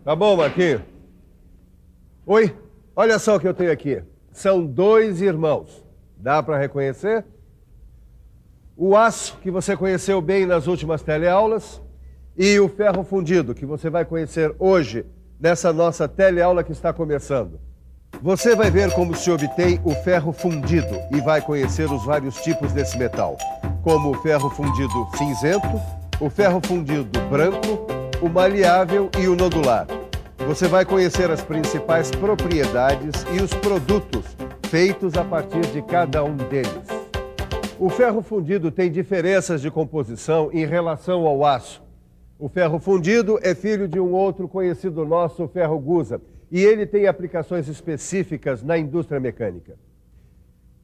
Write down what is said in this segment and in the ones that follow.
Tá bom, Marquinhos. Oi, olha só o que eu tenho aqui. São 2 irmãos. Dá para reconhecer? O aço, que você conheceu bem nas últimas teleaulas, e o ferro fundido, que você vai conhecer hoje, nessa nossa teleaula que está começando. Você vai ver como se obtém o ferro fundido e vai conhecer os vários tipos desse metal, como o ferro fundido cinzento, o ferro fundido branco, o maleável e o nodular. Você vai conhecer as principais propriedades e os produtos feitos a partir de cada um deles. O ferro fundido tem diferenças de composição em relação ao aço. O ferro fundido é filho de um outro conhecido nosso, o ferro gusa, e ele tem aplicações específicas na indústria mecânica.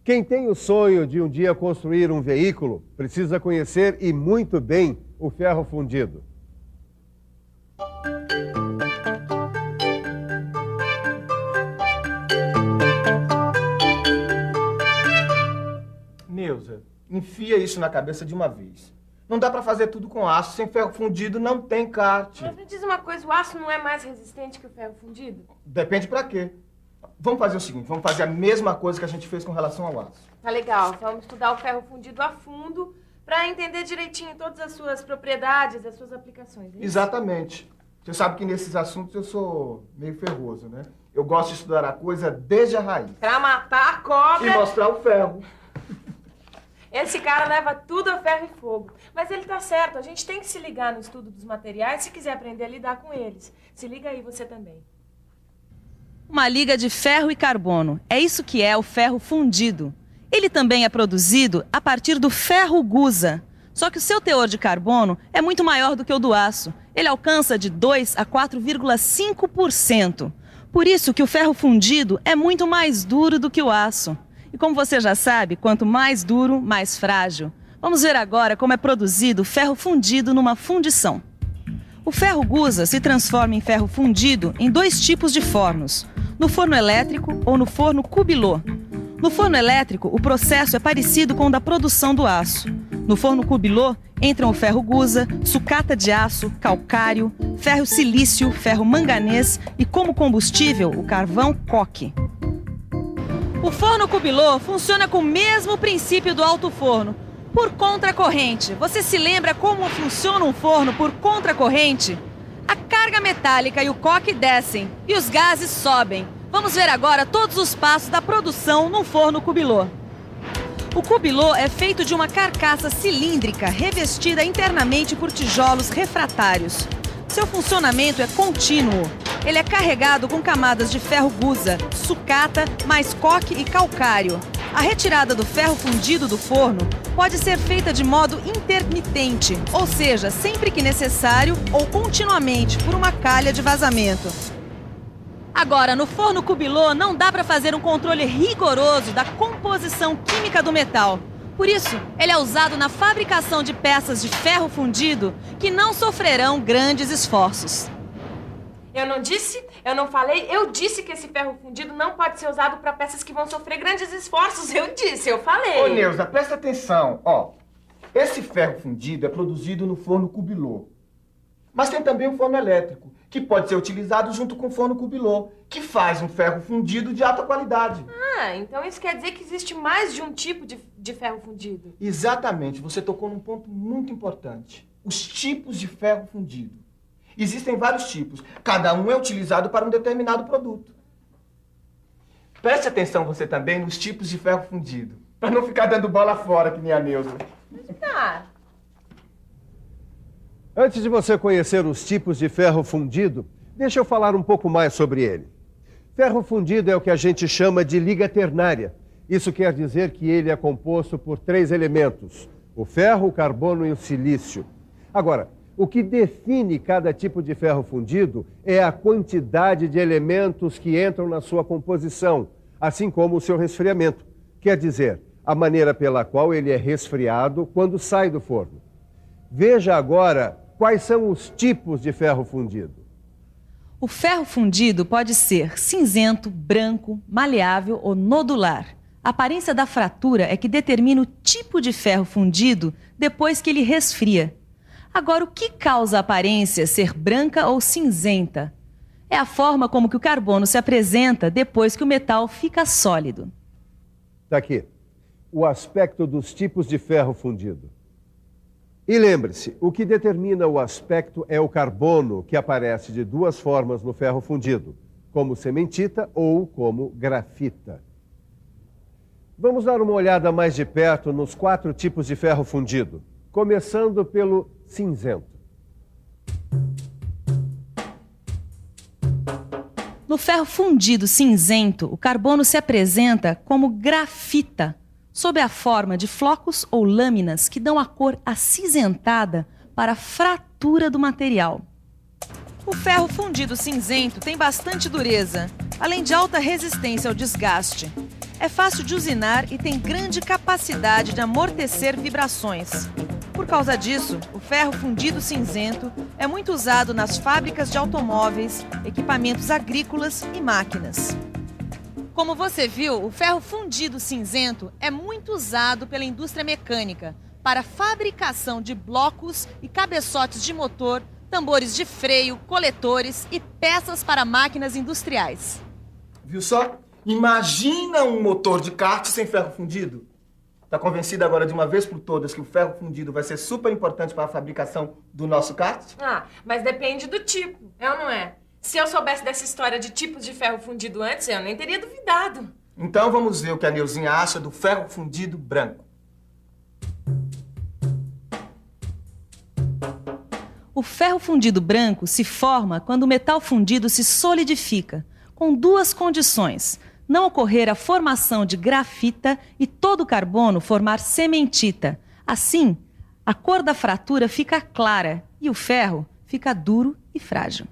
Quem tem o sonho de um dia construir um veículo precisa conhecer e muito bem o ferro fundido. Neuza, enfia isso na cabeça de uma vez. Não dá pra fazer tudo com aço. Sem ferro fundido não tem kart. Mas me diz uma coisa, o aço não é mais resistente que o ferro fundido? Depende pra quê. Vamos fazer o seguinte, vamos fazer a mesma coisa que a gente fez com relação ao aço. Tá legal, vamos estudar o ferro fundido a fundo pra entender direitinho todas as suas propriedades, as suas aplicações. É isso? Exatamente. Você sabe que nesses assuntos eu sou meio ferroso, né? Eu gosto de estudar a coisa desde a raiz. Pra matar a cobra... E mostrar o ferro. Esse cara leva tudo a ferro e fogo. Mas ele tá certo, a gente tem que se ligar no estudo dos materiais se quiser aprender a lidar com eles. Se liga aí você também. Uma liga de ferro e carbono. É isso que é o ferro fundido. Ele também é produzido a partir do ferro gusa. Só que o seu teor de carbono é muito maior do que o do aço. Ele alcança de 2 a 4,5%. Por isso que o ferro fundido é muito mais duro do que o aço. E como você já sabe, quanto mais duro, mais frágil. Vamos ver agora como é produzido o ferro fundido numa fundição. O ferro gusa se transforma em ferro fundido em 2 tipos de fornos, no forno elétrico ou no forno cubilot. No forno elétrico, o processo é parecido com o da produção do aço. No forno cubilot entram o ferro gusa, sucata de aço, calcário, ferro silício, ferro manganês e como combustível o carvão coque. O forno cubilot funciona com o mesmo princípio do alto forno, por contracorrente. Você se lembra como funciona um forno por contracorrente? A carga metálica e o coque descem e os gases sobem. Vamos ver agora todos os passos da produção num forno cubilot. O cubilot é feito de uma carcaça cilíndrica revestida internamente por tijolos refratários. Seu funcionamento é contínuo. Ele é carregado com camadas de ferro gusa, sucata, mais coque e calcário. A retirada do ferro fundido do forno pode ser feita de modo intermitente, ou seja, sempre que necessário ou continuamente por uma calha de vazamento. Agora, no forno cubilot não dá para fazer um controle rigoroso da composição química do metal. Por isso, ele é usado na fabricação de peças de ferro fundido que não sofrerão grandes esforços. Eu não disse, eu não falei, eu disse que esse ferro fundido não pode ser usado para peças que vão sofrer grandes esforços. Eu disse, eu falei. Ô, Neuza, presta atenção. Ó, esse ferro fundido é produzido no forno cubilot. Mas tem também o forno elétrico, que pode ser utilizado junto com o forno cubilot, que faz um ferro fundido de alta qualidade. Ah, então isso quer dizer que existe mais de um tipo de ferro fundido. Exatamente, você tocou num ponto muito importante. Os tipos de ferro fundido. Existem vários tipos, cada um é utilizado para um determinado produto. Preste atenção você também nos tipos de ferro fundido, para não ficar dando bola fora que nem a Neuza. Tá. Antes de você conhecer os tipos de ferro fundido, deixa eu falar um pouco mais sobre ele. Ferro fundido é o que a gente chama de liga ternária. Isso quer dizer que ele é composto por 3 elementos: o ferro, o carbono e o silício. Agora, o que define cada tipo de ferro fundido é a quantidade de elementos que entram na sua composição, assim como o seu resfriamento. Quer dizer, a maneira pela qual ele é resfriado quando sai do forno. Veja agora quais são os tipos de ferro fundido. O ferro fundido pode ser cinzento, branco, maleável ou nodular. A aparência da fratura é que determina o tipo de ferro fundido depois que ele resfria. Agora, o que causa a aparência ser branca ou cinzenta? É a forma como que o carbono se apresenta depois que o metal fica sólido. Está aqui. O aspecto dos tipos de ferro fundido. E lembre-se, o que determina o aspecto é o carbono, que aparece de duas formas no ferro fundido, como cementita ou como grafita. Vamos dar uma olhada mais de perto nos 4 tipos de ferro fundido, começando pelo cinzento. No ferro fundido cinzento, o carbono se apresenta como grafita, sob a forma de flocos ou lâminas que dão a cor acinzentada para a fratura do material. O ferro fundido cinzento tem bastante dureza, além de alta resistência ao desgaste. É fácil de usinar e tem grande capacidade de amortecer vibrações. Por causa disso, o ferro fundido cinzento é muito usado nas fábricas de automóveis, equipamentos agrícolas e máquinas. Como você viu, o ferro fundido cinzento é muito usado pela indústria mecânica para a fabricação de blocos e cabeçotes de motor, tambores de freio, coletores e peças para máquinas industriais. Viu só? Imagina um motor de kart sem ferro fundido. Tá convencida agora de uma vez por todas que o ferro fundido vai ser super importante para a fabricação do nosso kart? Ah, mas depende do tipo, é ou não é? Se eu soubesse dessa história de tipos de ferro fundido antes, eu nem teria duvidado. Então vamos ver o que a Neuzinha acha do ferro fundido branco. O ferro fundido branco se forma quando o metal fundido se solidifica, com 2 condições: não ocorrer a formação de grafita e todo o carbono formar cementita. Assim, a cor da fratura fica clara e o ferro fica duro e frágil.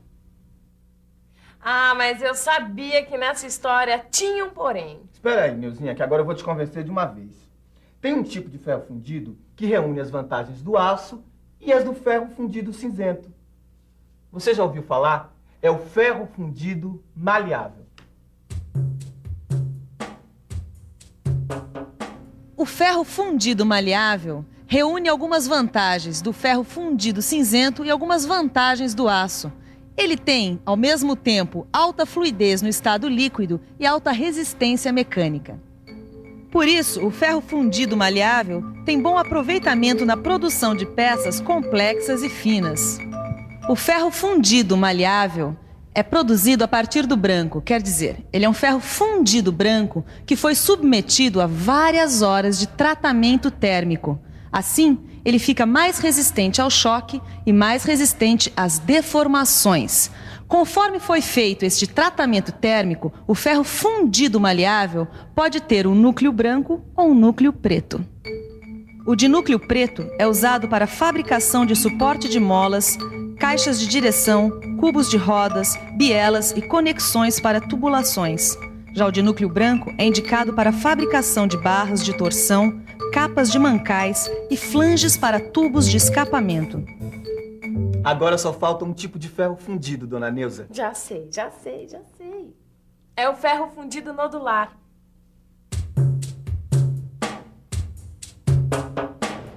Ah, mas eu sabia que nessa história tinha um porém. Espera aí, Neuzinha, que agora eu vou te convencer de uma vez. Tem um tipo de ferro fundido que reúne as vantagens do aço e as do ferro fundido cinzento. Você já ouviu falar? É o ferro fundido maleável. O ferro fundido maleável reúne algumas vantagens do ferro fundido cinzento e algumas vantagens do aço. Ele tem, ao mesmo tempo, alta fluidez no estado líquido e alta resistência mecânica. Por isso, o ferro fundido maleável tem bom aproveitamento na produção de peças complexas e finas. O ferro fundido maleável é produzido a partir do branco, quer dizer, ele é um ferro fundido branco que foi submetido a várias horas de tratamento térmico. Assim, ele fica mais resistente ao choque e mais resistente às deformações. Conforme foi feito este tratamento térmico, o ferro fundido maleável pode ter um núcleo branco ou um núcleo preto. O de núcleo preto é usado para a fabricação de suporte de molas, caixas de direção, cubos de rodas, bielas e conexões para tubulações. Já o de núcleo branco é indicado para a fabricação de barras de torção, capas de mancais e flanges para tubos de escapamento. Agora só falta um tipo de ferro fundido, dona Neuza. Já sei. É o ferro fundido nodular.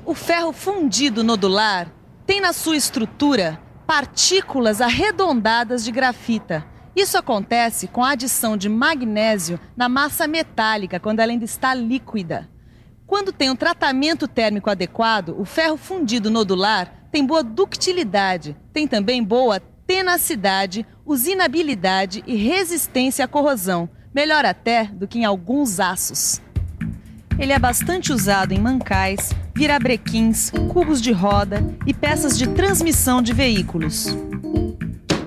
O ferro fundido nodular tem na sua estrutura partículas arredondadas de grafita. Isso acontece com a adição de magnésio na massa metálica, quando ela ainda está líquida. Quando tem um tratamento térmico adequado, o ferro fundido nodular tem boa ductilidade, tem também boa tenacidade, usinabilidade e resistência à corrosão, melhor até do que em alguns aços. Ele é bastante usado em mancais, virabrequins, cubos de roda e peças de transmissão de veículos.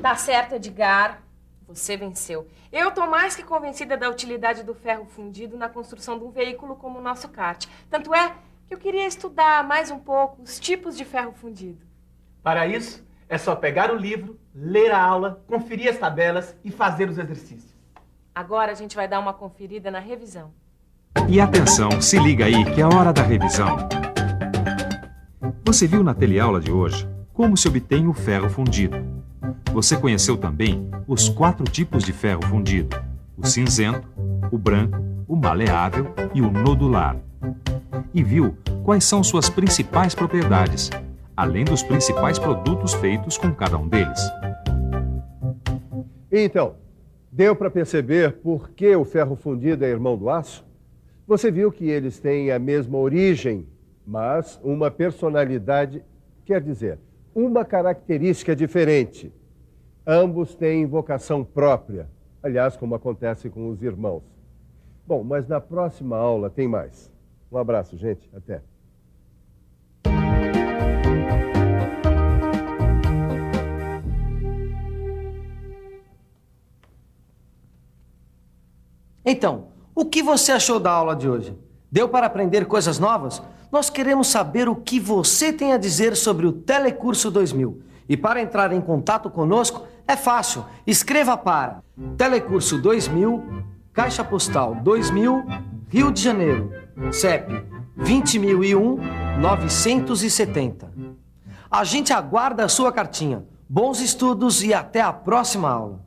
Tá certo, Edgar. Você venceu. Eu tô mais que convencida da utilidade do ferro fundido na construção de um veículo como o nosso kart. Tanto é que eu queria estudar mais um pouco os tipos de ferro fundido. Para isso, é só pegar o livro, ler a aula, conferir as tabelas e fazer os exercícios. Agora a gente vai dar uma conferida na revisão. E atenção, se liga aí que é a hora da revisão. Você viu na teleaula de hoje como se obtém o ferro fundido. Você conheceu também os 4 tipos de ferro fundido: o cinzento, o branco, o maleável e o nodular. E viu quais são suas principais propriedades, além dos principais produtos feitos com cada um deles. Então, deu para perceber por que o ferro fundido é irmão do aço? Você viu que eles têm a mesma origem, mas uma personalidade, quer dizer, uma característica diferente. Ambos têm vocação própria, aliás, como acontece com os irmãos. Bom, mas na próxima aula tem mais. Um abraço, gente. Até. Então, o que você achou da aula de hoje? Deu para aprender coisas novas? Nós queremos saber o que você tem a dizer sobre o Telecurso 2000. E para entrar em contato conosco, é fácil. Escreva para Telecurso 2000, Caixa Postal 2000, Rio de Janeiro, CEP 20001-970. A gente aguarda a sua cartinha. Bons estudos e até a próxima aula.